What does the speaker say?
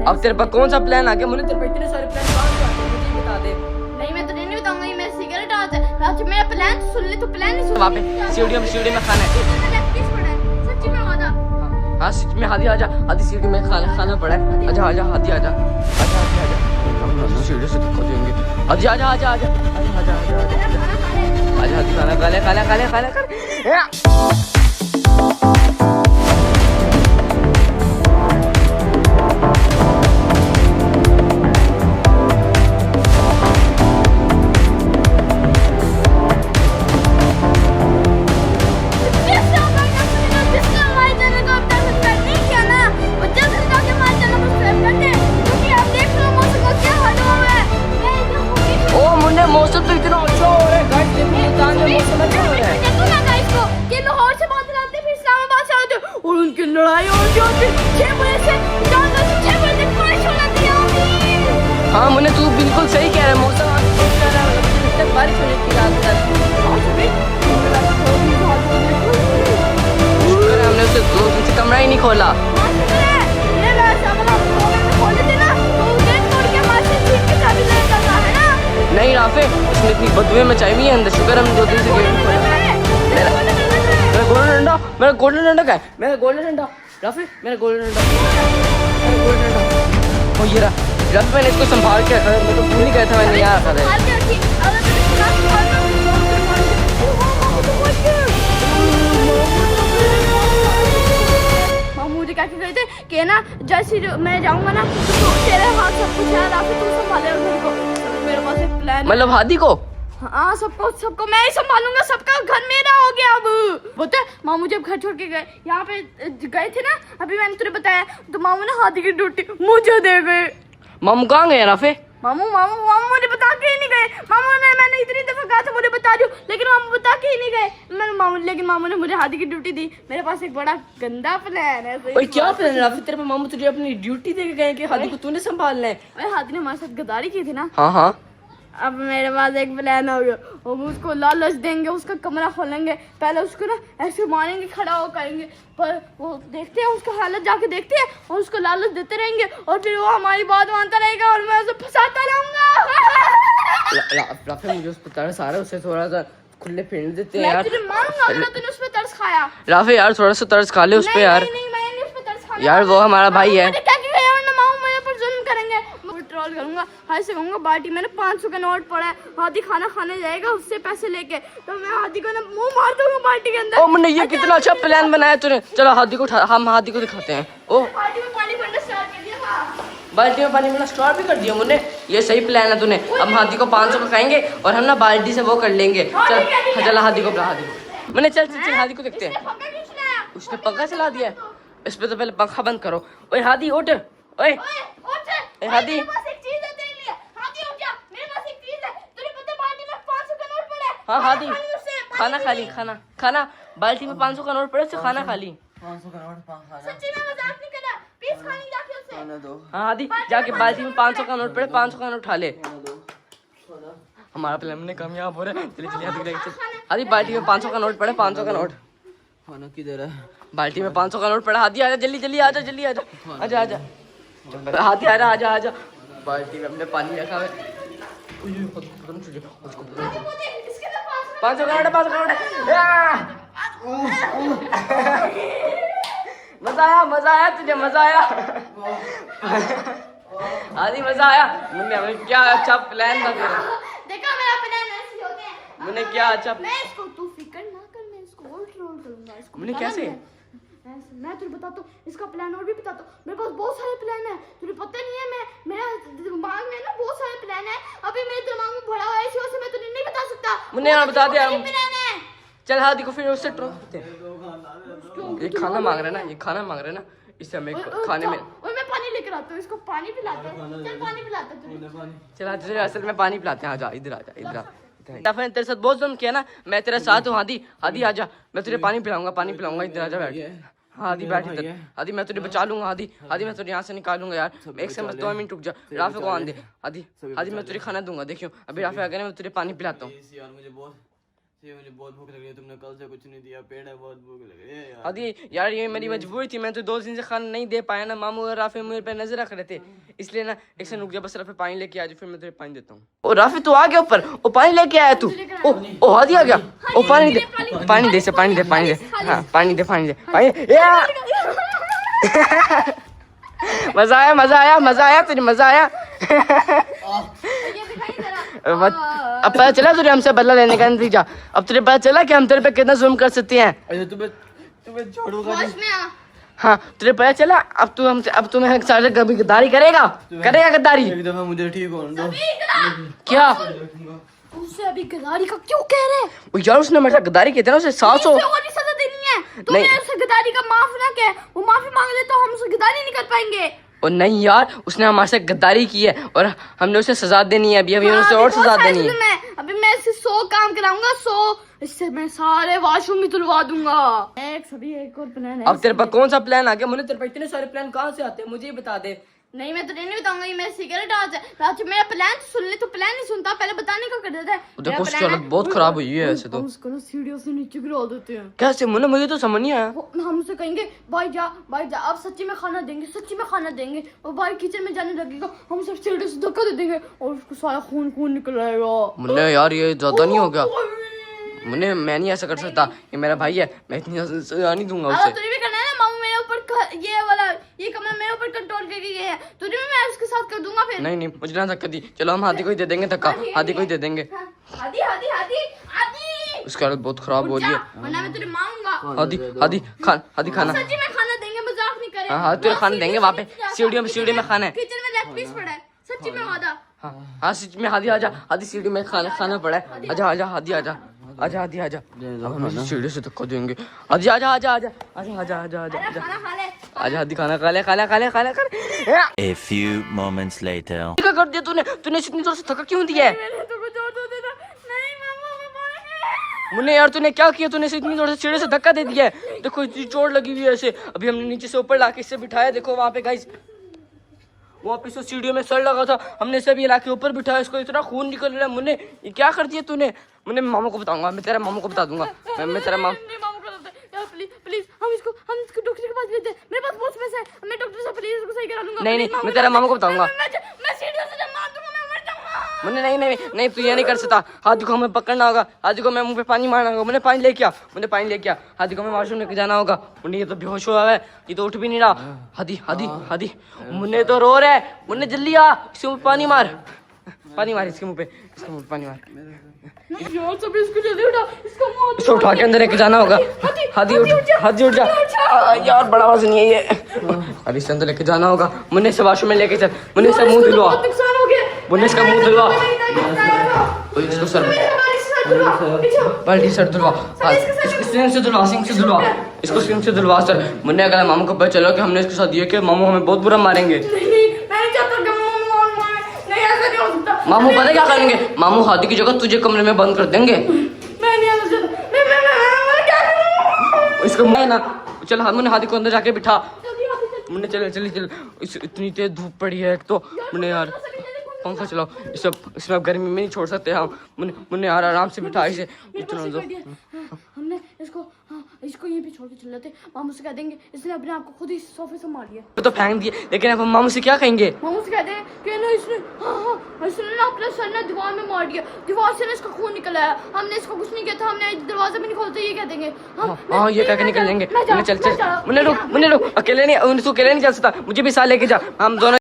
अब तेरे पास कौन सा प्लान आ गया? मुझे तेरे पास इतने सारे प्लान कहाँ से आते हैं? मुझे ये बता दे। नहीं मैं तुझे नहीं बताऊंगा, ये मेरा सिगरेट आज मेरा प्लान सुन ले, तो प्लान नहीं सुन। वहाँ पे सीढ़ी में खाना है। सच्ची में वादा। हाँ सच में। हादी आजा, हादी सीढ़ी में खाना पड़ा है। आजा आजा हादी आजा, आजा हादी आजा, हम सीढ़ी से धक्का देंगे। हादी आजा आजा आजा आजा आजा आजा हादी, खाना मौसम तो इतना अच्छा हो रहा है गाइस, मौसम अच्छा हो रहा है। ये लाहौर से बादल आते फिर इस्लामाबाद से आते और उनकी लड़ाई और जो 6 बजे से 6 बजे तक बारिश हो जाती है। हाँ मुन्ने तू बिल्कुल सही कह रहा है, मौसम आज बहुत प्यारा हो रहा है, बारिश होने की रात तक। शुक्र है हमने उसे 2 दिन से कमरा ही नहीं खोला। नहीं राफे, उसने इतनी बदबू मचाई हुई है अंदर, शुक्र हम 2 दिन से गेट नहीं खोला। मेरा गोल्डन डंडा क्या है? मेरा गोल्डन डंडा राफे, मेरा गोल्डन डंडा। ओ ये रहा राफे, मैंने इसको संभाल के रखा है, मैं तो भूल ही गया था मैंने यहाँ रखा था। मुझे क्या कह रहे थे कि ना जैसे मैं जाऊंगा ना तो तेरे हाथ सब कुछ है, राफे तू संभाले मेरे को। मेरे पास एक प्लान है। मतलब हादी को? हाँ सबको मैं ही संभालूंगा, सबका घर मेरा हो गया अब। बोलते मामू जब घर छोड़ के गए, यहाँ पे गए थे ना, अभी मैंने तुझे बताया, तो मामू ने हादी की ड्यूटी मुझे दे गए। मामू कहाँ गए राफे? मामू मुझे बता के ही नहीं गए। मैंने इतनी दफा कहा था मुझे बता दो, लेकिन मामू बता के ही नहीं गए। लेकिन मामू ने मुझे हादी की ड्यूटी दी। मेरे पास एक बड़ा गंदा प्लान है। ओए क्या प्लान है राफे? तेरे पे मामू तुझे अपनी ड्यूटी दे के गए कि हादी को तूने संभालना है? अरे हादी ने हमारे साथ गद्दारी की थी ना। हाँ अब मेरे पास एक प्लान हो गया, हम उसको लालच देंगे, उसका कमरा खोलेंगे, पहले उसको ना ऐसे मारेंगे, खड़ा हो करेंगे, पर वो देखते हैं उसका हालत, जाके देखते हैं और उसको लालच देते रहेंगे और फिर वो हमारी बात मानता रहेगा और मैं उसे फंसाता रहूंगा। राफे मुझे उस पर तरस आ रहा है, उसे थोड़ा सा खुले फिरने देते हैं यार। मैं तुझे मारूंगा अगर तूने उस पे तरस खाया। राफे यार थोड़ा सा तरस खा ले उस पे यार। नहीं मैं नहीं उस पे तरस खाना यार वो हमारा भाई है। ट्रोल करूंगा, हाय से कहूंगा बाटी मैंने 500 का नोट पड़ा है, हादी खाना खाने जाएगा उससे पैसे लेके, तो मैं हादी को ना मुंह मार दूंगा बाटी के अंदर। ओ मुन्ने ये कितना अच्छा प्लान बनाया तूने। चलो हादी को हम हादी को दिखाते हैं। ओ बाल्टी में पानी भरना स्टार्ट कर दिया था। बाल्टी में पानी भरना स्टार्ट भी कर दिया मुन्ने, ये सही प्लान है तूने। हम हादी को 500 का खाएंगे और हम ना बाल्टी से वो कर लेंगे। चल चल हादी को मुन्ने, चल हादी को देखते हैं। उसने पंखा चला दिया, इस पे तो पहले पंखा बंद करो। ओए हादी उठ, ओए हादी हाँ हादी खाना खा ली, खाना बाल्टी में 500 का नोट पड़े, उससे खाना खा ली। 500 का नोट सच्ची में मजाक नहीं कर रहा, प्लीज खाने जाके उसे। हाँ हादी जाके बाल्टी में 500 का नोट पड़े, 500 का नोट उठा ले। हमारा प्लान में कामयाब हो रहा है। चलिए हादी बाल्टी में 500 का नोट पड़े, 500 का नोट। खाना किधर है? बाल्टी में 500 का नोट पड़ा। हादी आजा जल्दी आजा, जल्दी आजा आजा हादी आजा। बाल्टी में हमने पानी रखा है। 500 का नोट है, 500 का नोट है। मजा आया तुझे, मजा आया हादी, मजा आया। मुन्ने क्या अच्छा प्लान था तेरा। देखा मेरा प्लान ऐसे होते हैं। मुन्ने क्या अच्छा। मैं इसको तू फिक्र ना कर, मैं इसको और ट्रोल करूंगा इसको। मुन्ने कैसे? मैं तुझे बताता हूँ इसका प्लान और भी बताता हूँ। मेरे पास बहुत सारे प्लान है, तुझे पता नहीं है। मेरा दिमाग में ना बहुत सारे प्लान है, अभी मेरे दिमाग में भरा हुआ है, इसी वजह से मैं तुझे नहीं बता सकता। मुन्ने यार बता दे यार। प्लान है। चल हादी को फिर उससे ट्रोल करते हैं। ये खाना मांग रहा है ना, इससे हमें खाने में। और मैं पानी लेकर आता हूँ, इसको पानी पिलाता हूँ। चल पानी पिलाता हूँ। चल तुझे असल में पानी पिलाते हैं। आजा इधर आजा। मैंने तेरे साथ बहुत जुल्म किया ना, मैं तेरे साथ हूँ। हादी आजा, मैं तुझे पानी पिलाऊंगा। इधर आजा बैठ। हादी बैठ इधर। हादी मैं तुझे बचा लूंगा। हादी मैं तुझे यहाँ से निकालूंगा यार। एक से 2 मिनट रुक जा, राफे को आने दे। हादी मैं तुझे खाना दूंगा। देखियो अभी राफे आ गया, मैं तुझे पानी पिलाता हूँ। मुझे बहुत भूख लग रही है, तुमने कल से कुछ नहीं दिया, पेट है बहुत भूख लग रही है यार। हादी यार ये मेरी मजबूरी थी, मैं तो 2 दिन से खाना नहीं दे पाया ना, मामू और राफी मेरे पे नजर रख रहे थे, इसलिए ना एक से रुक जा, बस राफी पानी लेके आ जा, फिर मैं तुझे पानी देता हूँ। ओ राफी तू आ गया ऊपर, ओ पानी लेके आया तू, ओ हादी आ गया, ओ पानी दे, पानी दे, पानी दे, पानी दे, हाँ पानी दे, पानी दे, पानी। मजा आया, मजा आया, मजा आया तुझे, मजा आया। अब पता चला तुझे हमसे बदला लेने का नतीजा, अब तुझे पता चला कि हम तेरे पे कितना जुल्म कर सकते हैं। अच्छा तुम्हें छोड़ूंगा नहीं। हाँ तुझे पता चला, अब तू मेरे साथ कभी गद्दारी करेगा गद्दारी। एक दफा मुझे ठीक होने दो। क्या उससे अभी गद्दारी का क्यों कह रहे हैं? वो यार उसने हमारे साथ गद्दारी की थी ना, उसे 700 और सजा देनी है, तो मैं उसे गद्दारी का माफ ना कहे, वो माफी मांग ले तो हम उसे गद्दारी नहीं कर पाएंगे। और नहीं यार उसने हमारे साथ गद्दारी की है और हमने उसे सजा देनी है, अभी उसे और सजा देनी है। अभी मैं इससे 100 काम कराऊंगा, 100 इससे मैं सारे वॉशरूम भी तुलवा दूंगा। एक और प्लान है। अब तेरे पास कौन सा प्लान आ गया? मुझे तेरे पास इतने सारे प्लान कहाँ से आते हैं, मुझे ही बता दे। नहीं मैं तुझे नहीं बताऊंगा, ये मेरा सिगरेट आज मेरा प्लान तो सुन ले, तो प्लान नहीं सुनता, पहले बताने का कर देता है। देखो उसकी हालत बहुत खराब हुई है ऐसे तो। उसको ना सीढ़ियों से नीचे गिरा देते हैं। कैसे? मुझे तो समझ नहीं आया। हम उसे कहेंगे भाई जा अब सच्ची में खाना देंगे, और भाई किचन में जाने लगेगा, हम सब सीढ़ियों से धक्का दे देंगे और उसको सारा खून निकल आएगा। मुन्ने यार ये ज्यादा नहीं हो गया? मुन्ने मैं नहीं ऐसा कर सकता, ये मेरा भाई है, मैं इतनी सजा नहीं दूंगा उसे। तुझे भी करना है ना, मामू मेरे ऊपर ये कमरा मेरे ऊपर कंट्रोल करके गए हैं, तुझे भी मैं उसके साथ कर दूंगा फिर। नहीं मुझे ना धक्का दी, चलो हम हादी को ही दे देंगे धक्का, हादी को ही दे देंगे। हादी उसकी हालत बहुत खराब हो रही है। वरना मैं तुझे मारूंगा। हादी खाना। सच्ची में खाना देंगे, मजाक नहीं करे। हाँ तुझे खाना देंगे, वहाँ पे सीढ़ी में खाना है। किचन में लेग पीस पड़ा है, सच्ची में वादा। हाँ सच में हादी आजा, हादी सीढ़ी में खाना पड़ा है, आजा हादी आजा। अब हम सीढ़ी से धक्का देंगे। आजा हादी खाना खा ले। A few moments later. क्या कर दिया तूने इतनी जोर से धक्का क्यों दिया है? मुन्ने यार तूने क्या किया? तूने इतनी जोर से सीढ़ी से धक्का दे दिया है, देखो इतनी चोट लगी हुई है ऐसे। अभी हमने नीचे से ऊपर लाके इसे बिठाया, देखो वहाँ पे गाइस, वहाँ पे सीढ़ियों में सड़ लगा था, हमने इसे भी लाके ऊपर बिठाया, इसको इतना खून निकल रहा है। मुन्ने ये क्या कर दिया तूने? मुन्ने मामू को बताऊंगा, मैं तेरे मामू को बता दूंगा। मैं तेरा मामू प्लीज हम इसको डॉक्टर के पास लेते हैं, मेरे पास बहुत पैसा है, मैं डॉक्टर से प्लीज इसको सही करा लूंगा। नहीं मैं तेरा मामू को बताऊंगा। मैं सीढ़ियों से जब मार दूंगा मैं मर जाऊंगा। मुन्ने नहीं तू ये नहीं कर सकता। हादी को हमें पकड़ना होगा, हादी को मैं मुंह पे पानी मारना होगा। मुन्ने पानी लेके आ, हादी को हमें वॉशरूम लेके जाना होगा। मुन्ने ये तो बेहोश हुआ है, ये तो उठ भी नहीं रहा। हादी मुन्ने तो रो रहा है, मुन्ने जल्दी आ, इसके मुंह पे पानी मार, इसके मुंह पे पानी मार। इसको उठा के अंदर लेके जाना होगा। हादी उठ जा यार, बड़ा वजन नहीं है ये। अरे इसके अंदर लेके जाना होगा। मुन्ने से वॉशरूम में लेके चल, मुन्ने से मुंह धुलवा, मुन्ने इसका मुंह धुलवा, इसको सर बाल्टी सर धुलवा, सिंक से धुलवा सर। मुन्ने अगर मामू को पता चला कि हमने इसके साथ ये किया, मामू हमें बहुत बुरा मारेंगे। मामू पता क्या करेंगे? मामू हादी की जगह तुझे कमरे में बंद कर देंगे। इसको ना चल, मुन्ने हादी को अंदर जाके बिठा। मुन्ने चल इतनी तेज धूप पड़ी है एक तो। मुन्ने यार पंखा चलाओ, इसमें अब गर्मी में नहीं छोड़ सकते हम। मुन्ने यार आराम से बिठा इसे। हमने इसको यहीं पे छोड़ के चल जाते, मामू से कह देंगे इसने अपने आप को खुद ही सोफे से मार लिया। तो फेंक दिए, लेकिन अब हम मामू से क्या कहेंगे? मामू से कहते हैं कि ना इसने ना अपना सर ना दीवार में मार दिया, दीवार से ना इसका खून निकल आया, हमने इसको कुछ नहीं किया था, हमने दरवाजा भी नहीं खोलते, ये कह देंगे। हाँ ये कहकर निकल लेंगे। चल मुन्ने रुक, अकेले नहीं चल सकता, मुझे भी साथ लेके जा, हम दोनों